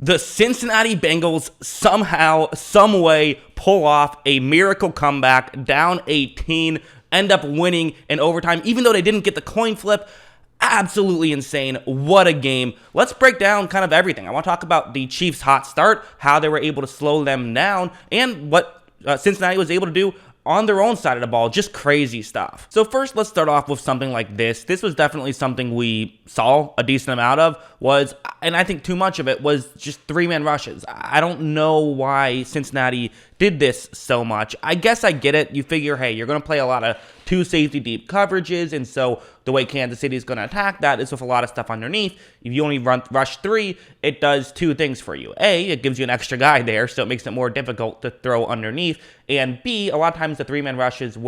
The Cincinnati Bengals somehow, some way pull off a miracle comeback, down 18, end up winning in overtime, even though they didn't get the coin flip. Absolutely insane. What a game. Let's break down kind of everything. I want to talk about the Chiefs' hot start, how they were able to slow them down, and what Cincinnati was able to do on their own side of the ball. Just crazy stuff. So first, let's start off with something like this. This was definitely something we saw a decent amount of, and I think too much of it was just three-man rushes. I don't know why Cincinnati did this so much. I guess I get it. You figure, hey, you're going to play a lot of two safety deep coverages, and so the way Kansas City is going to attack that is with a lot of stuff underneath. If you only rush three, it does two things for you. A, it gives you an extra guy there, so it makes it more difficult to throw underneath. And B, a lot of times the three-man rushes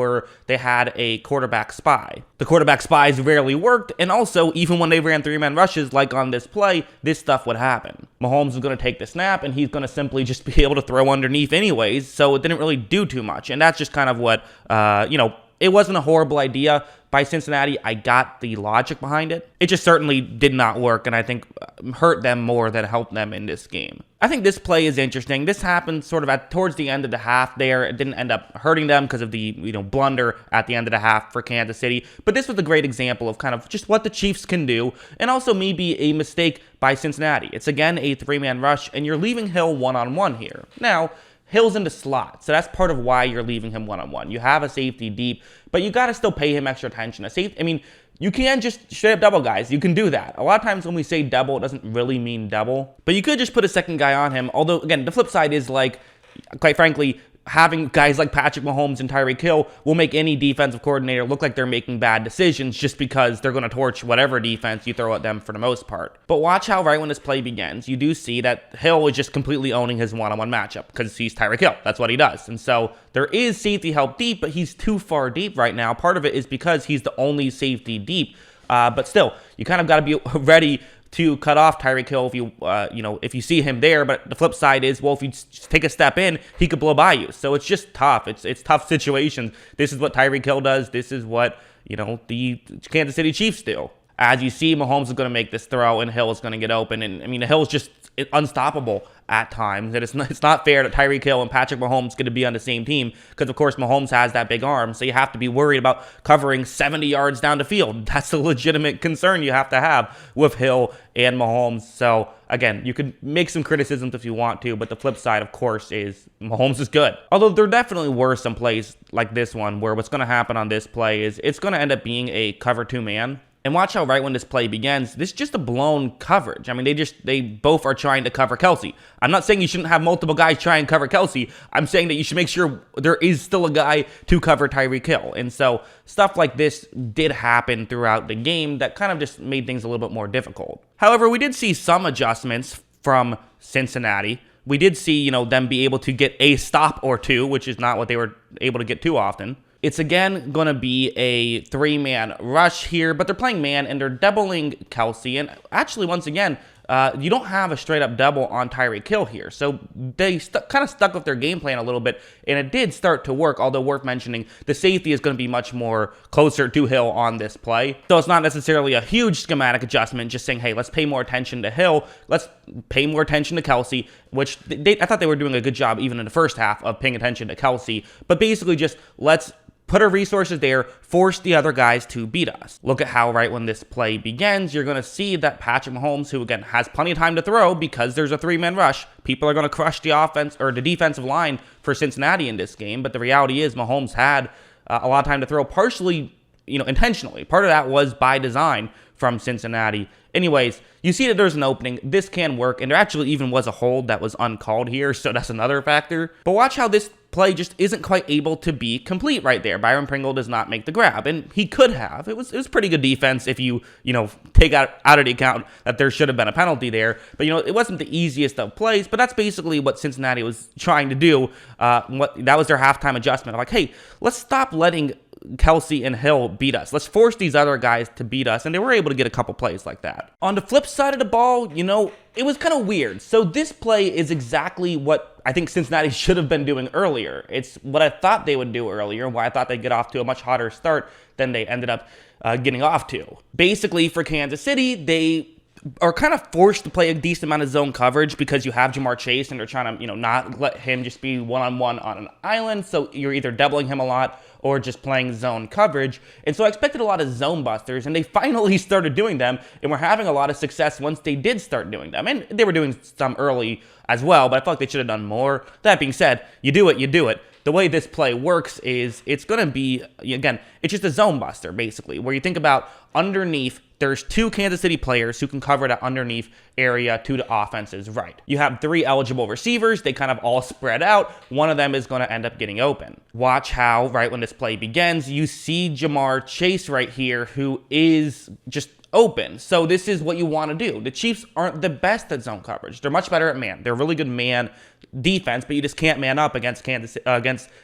they had a quarterback spy. The quarterback spies rarely worked, and also, even when they ran three-man rushes, like on this play, this stuff would happen. Mahomes is going to take the snap, and he's going to simply just be able to throw underneath anyways, so it didn't really do too much. And that's just kind of what, it wasn't a horrible idea by Cincinnati. I got the logic behind it. It just certainly did not work, and I think hurt them more than helped them in this game. I think this play is interesting. This happened sort of towards the end of the half there. It didn't end up hurting them because of the blunder at the end of the half for Kansas City. But this was a great example of kind of just what the Chiefs can do, and also maybe a mistake by Cincinnati. It's again a three-man rush, and you're leaving Hill one-on-one here. Now, Hill's in the slot, so that's part of why you're leaving him one-on-one. You have a safety deep, but you got to still pay him extra attention. You can just straight up double guys. You can do that. A lot of times when we say double, it doesn't really mean double. But you could just put a second guy on him. Although, again, the flip side is, like, quite frankly, having guys like Patrick Mahomes and Tyreek Hill will make any defensive coordinator look like they're making bad decisions just because they're going to torch whatever defense you throw at them for the most part. But watch how right when this play begins, you do see that Hill is just completely owning his one-on-one matchup because he's Tyreek Hill. That's what he does. And so there is safety help deep, but he's too far deep right now. Part of it is because he's the only safety deep. But still, you kind of got to be ready to cut off Tyreek Hill if you see him there. But the flip side is, well, if you just take a step in, he could blow by you. So it's just tough. It's tough situations. This is what Tyreek Hill does. This is what, the Kansas City Chiefs do. As you see, Mahomes is going to make this throw, and Hill is going to get open. And, Hill's just unstoppable at times. And it's not fair that Tyreek Hill and Patrick Mahomes going to be on the same team because, of course, Mahomes has that big arm. So you have to be worried about covering 70 yards down the field. That's a legitimate concern you have to have with Hill and Mahomes. So, again, you could make some criticisms if you want to, but the flip side, of course, is Mahomes is good. Although there definitely were some plays like this one where what's going to happen on this play is it's going to end up being a cover two man. And watch how right when this play begins, this is just a blown coverage. They both are trying to cover Kelsey. I'm not saying you shouldn't have multiple guys try and cover Kelsey. I'm saying that you should make sure there is still a guy to cover Tyreek Hill. And so stuff like this did happen throughout the game that kind of just made things a little bit more difficult. However, we did see some adjustments from Cincinnati. We did see, them be able to get a stop or two, which is not what they were able to get too often. It's again going to be a three-man rush here, but they're playing man and they're doubling Kelsey. And actually, once again, you don't have a straight-up double on Tyreek Hill here. So they kind of stuck with their game plan a little bit, and it did start to work, although worth mentioning, the safety is going to be much more closer to Hill on this play. So it's not necessarily a huge schematic adjustment, just saying, hey, let's pay more attention to Hill. Let's pay more attention to Kelsey, which I thought they were doing a good job even in the first half of paying attention to Kelsey. But basically just let's put our resources there, force the other guys to beat us. Look at how right when this play begins, you're going to see that Patrick Mahomes, who again has plenty of time to throw because there's a three-man rush, people are going to crush the offense or the defensive line for Cincinnati in this game. But the reality is Mahomes had a lot of time to throw, partially, intentionally. Part of that was by design from Cincinnati. Anyways, you see that there's an opening. This can work, and there actually even was a hold that was uncalled here, so that's another factor. But watch how this play just isn't quite able to be complete right there. Byron Pringle does not make the grab, and he could have. It was pretty good defense if you take out of the account that there should have been a penalty there. But it wasn't the easiest of plays, but that's basically what Cincinnati was trying to do. That was their halftime adjustment. Like, hey, let's stop letting Kelsey and Hill beat us. Let's force these other guys to beat us, and they were able to get a couple plays like that. On the flip side of the ball, it was kind of weird. So this play is exactly what I think Cincinnati should have been doing earlier. It's what I thought they would do earlier, why I thought they'd get off to a much hotter start than they ended up getting off to. Basically, for Kansas City, they are kind of forced to play a decent amount of zone coverage because you have Jamar Chase and they're trying to, not let him just be one-on-one on an island. So you're either doubling him a lot or just playing zone coverage. And so I expected a lot of zone busters, and they finally started doing them, and we're having a lot of success once they did start doing them. And they were doing some early as well, but I felt like they should have done more. That being said, you do it. The way this play works is it's going to be, again, it's just a zone buster, basically, where you think about underneath, there's 2 Kansas City players who can cover that underneath area to the offense's right. You have 3 eligible receivers. They kind of all spread out. One of them is going to end up getting open. Watch how, right when this play begins, you see Jamar Chase right here, who is just open. So this is what you want to do. The Chiefs aren't the best at zone coverage. They're much better at man. They're really good man defense, but you just can't man up against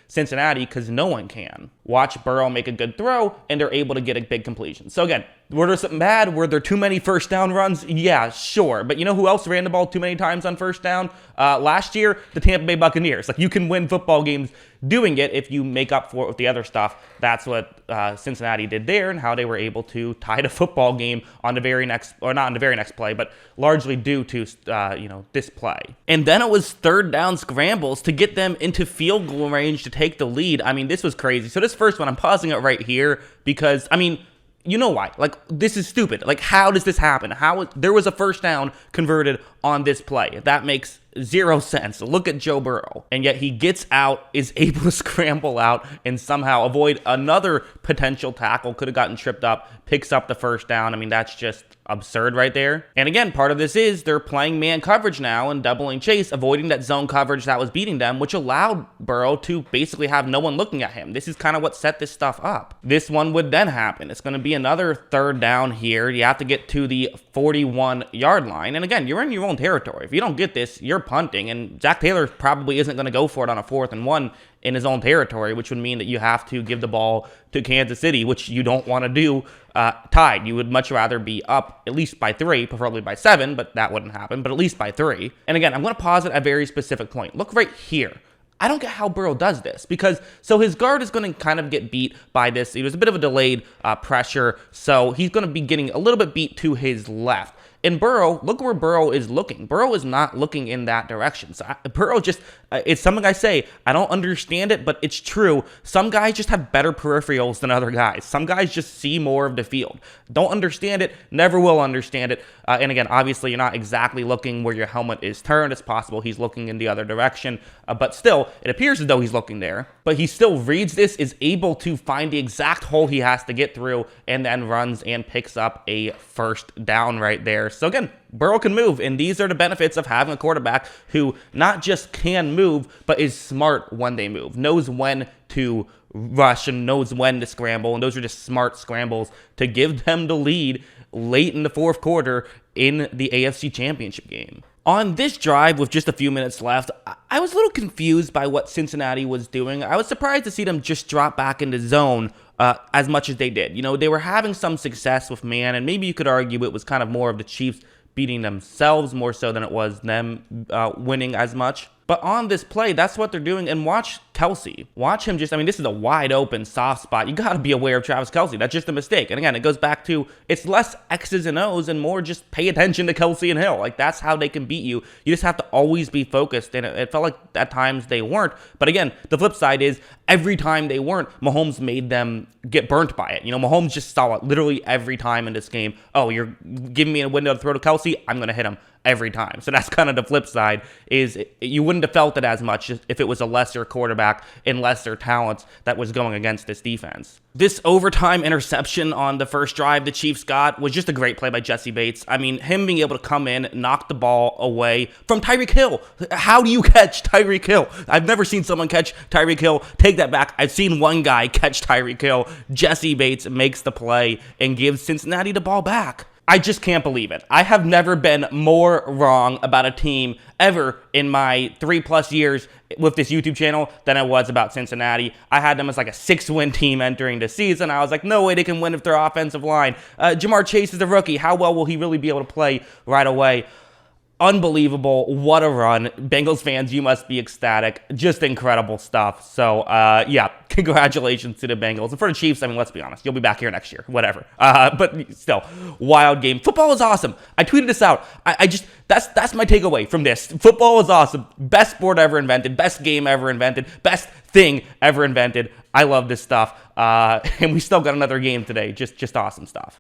Cincinnati because no one can. Watch Burrow make a good throw, and they're able to get a big completion. So again, were there something bad? Were there too many first down runs? Yeah, sure. But you know who else ran the ball too many times on first down? Last year, the Tampa Bay Buccaneers. Like, you can win football games doing it if you make up for it with the other stuff. That's what Cincinnati did there, and how they were able to tie the football game on the very next, or not on the very next play, but largely due to this play. And then it was third down scrambles to get them into field goal range to take the lead. I mean, this was crazy. So this first one, I'm pausing it right here because, you know why? Like, this is stupid. Like, how does this happen? There was a first down converted on this play? That makes zero sense. Look at Joe Burrow. And yet he gets out, is able to scramble out, and somehow avoid another potential tackle. Could have gotten tripped up, picks up the first down. I mean, that's just absurd right there. And again, part of this is they're playing man coverage now and doubling Chase, avoiding that zone coverage that was beating them, which allowed Burrow to basically have no one looking at him. This is kind of what set this stuff up. This one would then happen. It's going to be another third down here. You have to get to the 41-yard line. And again, you're in your own territory. If you don't get this, you're punting. And Zach Taylor probably isn't going to go for it on a 4th and 1 in his own territory, which would mean that you have to give the ball to Kansas City, which you don't want to do tied. You would much rather be up at least by 3, preferably by 7, but that wouldn't happen, but at least by 3. And again, I'm going to pause at a very specific point. Look right here. I don't get how Burrow does this, because so his guard is going to kind of get beat by this. It was a bit of a delayed pressure, so he's going to be getting a little bit beat to his left. And Burrow, look where Burrow is looking. Burrow is not looking in that direction. So Burrow just, it's something I say, I don't understand it, but it's true. Some guys just have better peripherals than other guys. Some guys just see more of the field. Don't understand it, never will understand it. And again, obviously, you're not exactly looking where your helmet is turned. It's possible he's looking in the other direction, but still, it appears as though he's looking there. But he still reads this, is able to find the exact hole he has to get through, and then runs and picks up a first down right there. So again, Burrow can move, and these are the benefits of having a quarterback who not just can move, but is smart when they move, knows when to rush and knows when to scramble, and those are just smart scrambles to give them the lead late in the 4th quarter in the AFC Championship game. On this drive, with just a few minutes left, I was a little confused by what Cincinnati was doing. I was surprised to see them just drop back into zone as much as they did. They were having some success with man, and maybe you could argue it was kind of more of the Chiefs beating themselves more so than it was them winning as much. But on this play, that's what they're doing. And watch Kelce. Watch him just, this is a wide open soft spot. You got to be aware of Travis Kelce. That's just a mistake. And again, it goes back to, it's less X's and O's and more just pay attention to Kelce and Hill. Like, that's how they can beat you. You just have to always be focused. And it felt like at times they weren't. But again, the flip side is every time they weren't, Mahomes made them get burnt by it. Mahomes just saw it literally every time in this game. Oh, you're giving me a window to throw to Kelce? I'm going to hit him every time. So that's kind of the flip side, is you wouldn't have felt it as much if it was a lesser quarterback and lesser talent that was going against this defense. This overtime interception on the first drive the Chiefs got was just a great play by Jesse Bates. Him being able to come in, knock the ball away from Tyreek Hill. How do you catch Tyreek Hill? I've never seen someone catch Tyreek Hill. Take that back. I've seen one guy catch Tyreek Hill. Jesse Bates makes the play and gives Cincinnati the ball back. I just can't believe it. I have never been more wrong about a team ever in my 3+ years with this YouTube channel than I was about Cincinnati. I had them as like a 6-win team entering the season. I was like, no way they can win if their offensive line. Jamar Chase is a rookie. How well will he really be able to play right away? unbelievable. What a run. Bengals fans, you must be ecstatic. Just incredible stuff. So, yeah, congratulations to the Bengals. And for the Chiefs, I mean, let's be honest. You'll be back here next year. Whatever. But still, wild game. Football is awesome. I tweeted this out. That's my takeaway from this. Football is awesome. Best sport ever invented. Best game ever invented. Best thing ever invented. I love this stuff. And we still got another game today. Just awesome stuff.